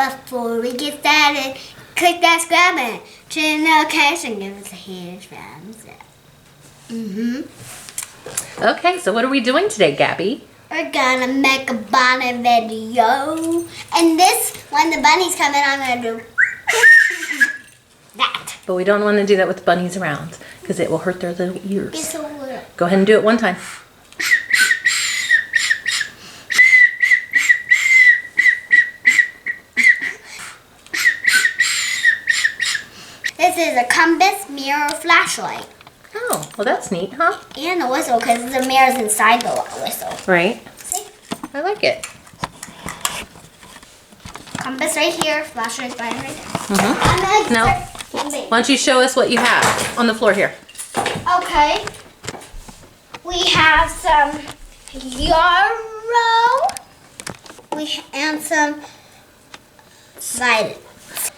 Before we get started, click that subscribe button, turn the notification, and give us a huge thumbs up. Okay, so what are we doing today, Gabby? We're gonna make a bunny video. And this, when the bunnies come in, I'm gonna do that. But we don't want to do that with bunnies around because it will hurt their little ears. It's a little. Go ahead and do it one time. This is a compass, mirror, flashlight. Oh, well that's neat, huh? And a whistle, because the mirror's inside the whistle. Right. See? I like it. Compass right here, flashlight right there. Mm-hmm. No. Why don't you show us what you have on the floor here? Okay. We have some yarrow. And some violets.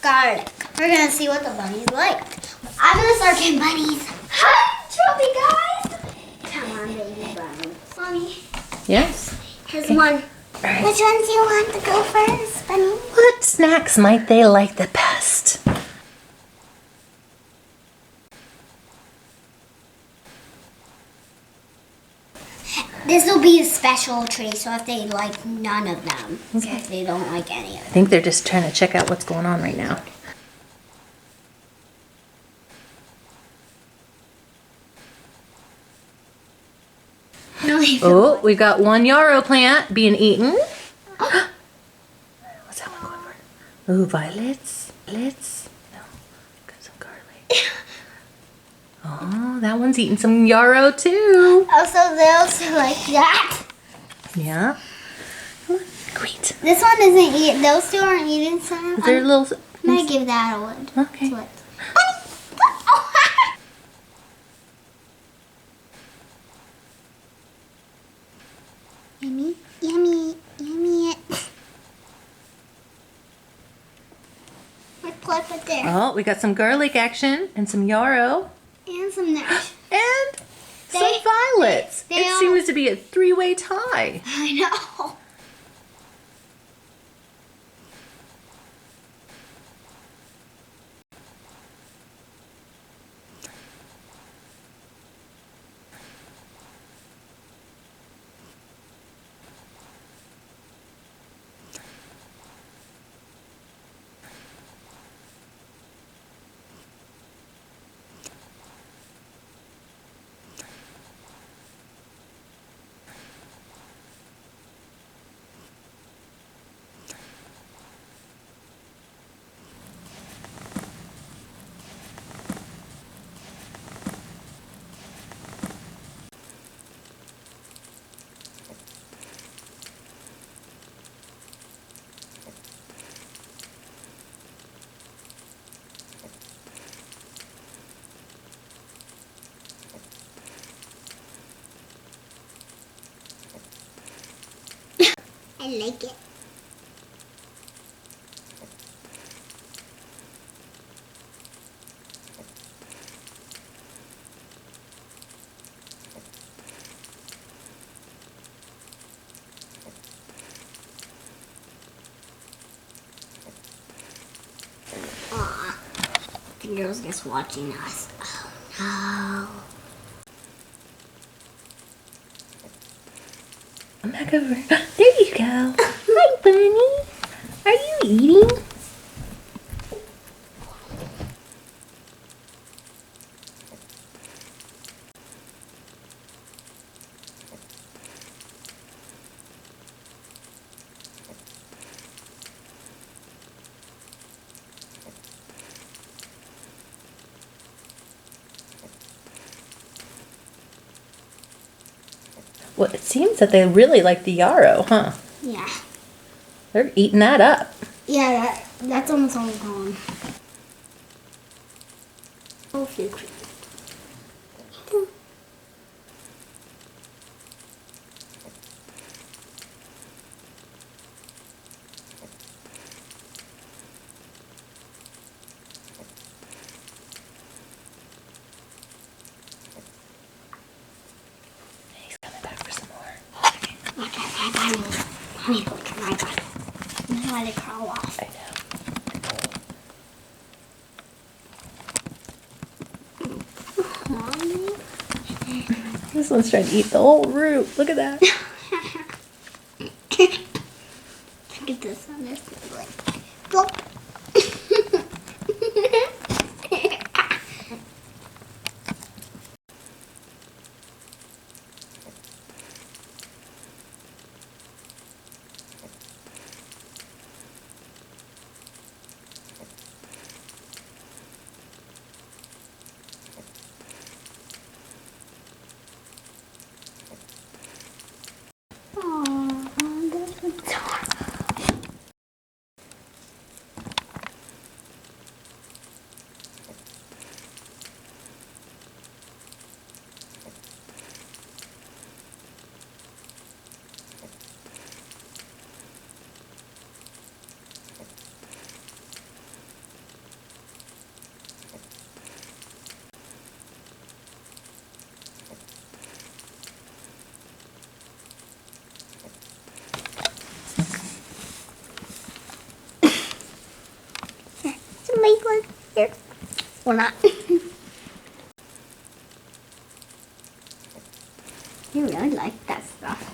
Garlic. We're going to see what the bunnies like. I'm going to start getting bunnies. Hi, trophy guys. Come on, baby bunny. Mommy. Yes. Here's one. Right. Which one do you want to go first, bunny? What snacks might they like the best? This will be a special treat, so if they like none of them, Okay. so if they don't like any of I think they're just trying to check out what's going on right now. them. Oh, we've got one yarrow plant being eaten. What's that one going for? Ooh, violets. Violets. No, got some garlic. Oh, that one's eating some yarrow too. Also, they also like that. Yeah. Come on, great. This one isn't eating. Those two aren't eating some. Is there a little? I'm gonna give that a wood. Okay. Bunny. Yummy, yummy, yummy. Let's plug it there. Oh, we got some garlic action and some yarrow And some nuts. and some They- violets. they It all- seems to be a three-way tie. I know. I like it. Aw, the girl's just watching us. Oh no. I'm back over. There you go. Hi, bunny. Are you eating? Well, it seems that they really like the yarrow, huh? Yeah. They're eating that up. Yeah, that's almost all gone. Oh, future. He's coming back for some more. Look at my bunny. Honey, look at my bunny. gonna let it crawl off. I know. This one's trying to eat the whole root. Look at that. Look at this one. This is like, plop. Make one here. Or not. You really like that stuff.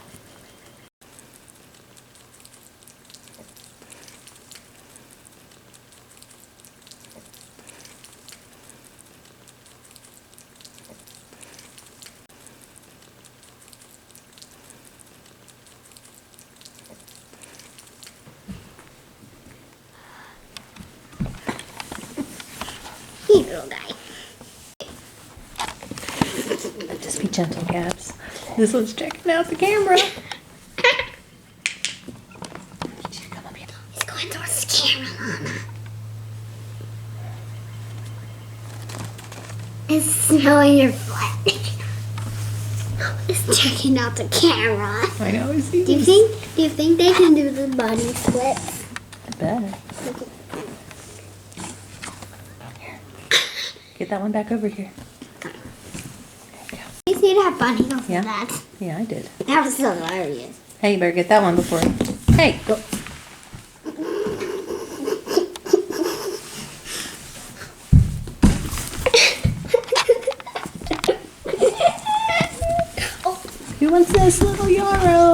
You little guy. Just be gentle, Gabs. This one's checking out the camera. Come up here. He's going towards the camera, Mama. It's smelling your butt. It's checking out the camera. I know. I see Do you think they can do the bunny splits? I bet. Get that one back over here. Okay. You see that bunny go for Yeah. that? Yeah, I did. That was hilarious. Hey, you better get that one before. Hey, go. Who wants this little yarrow?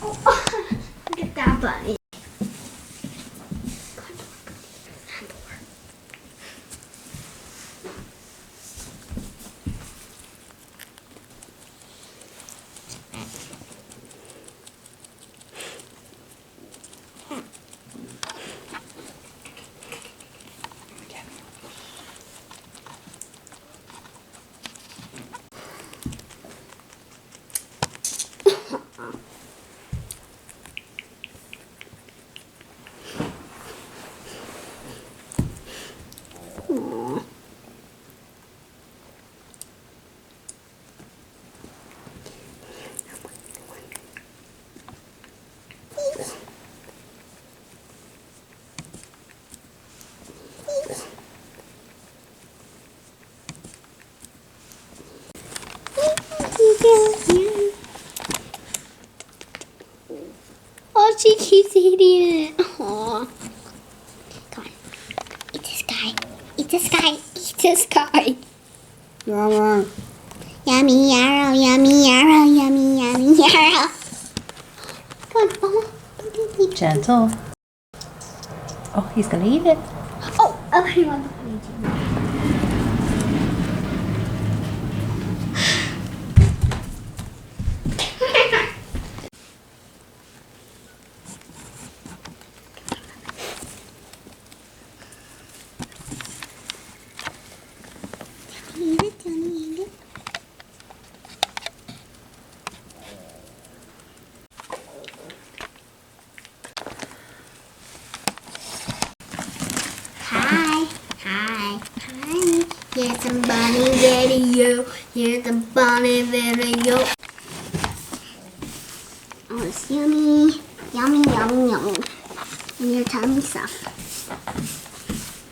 Look at that bunny. Oh, she keeps eating it. Aww. Come on. Eat this guy. Eat this guy. Eat this guy. Yarrow. Yummy yarrow, yummy yarrow, yummy, yummy yarrow. Come on, Mama. Gentle. Oh, he's gonna eat it. Oh, I want the bunny too. Eat it, Johnny, eat it. Hi. Hi. Hi. Here's a bunny video. Here's a bunny video. Oh, it's yummy. Yummy, yummy, yummy. And your tummy stuff.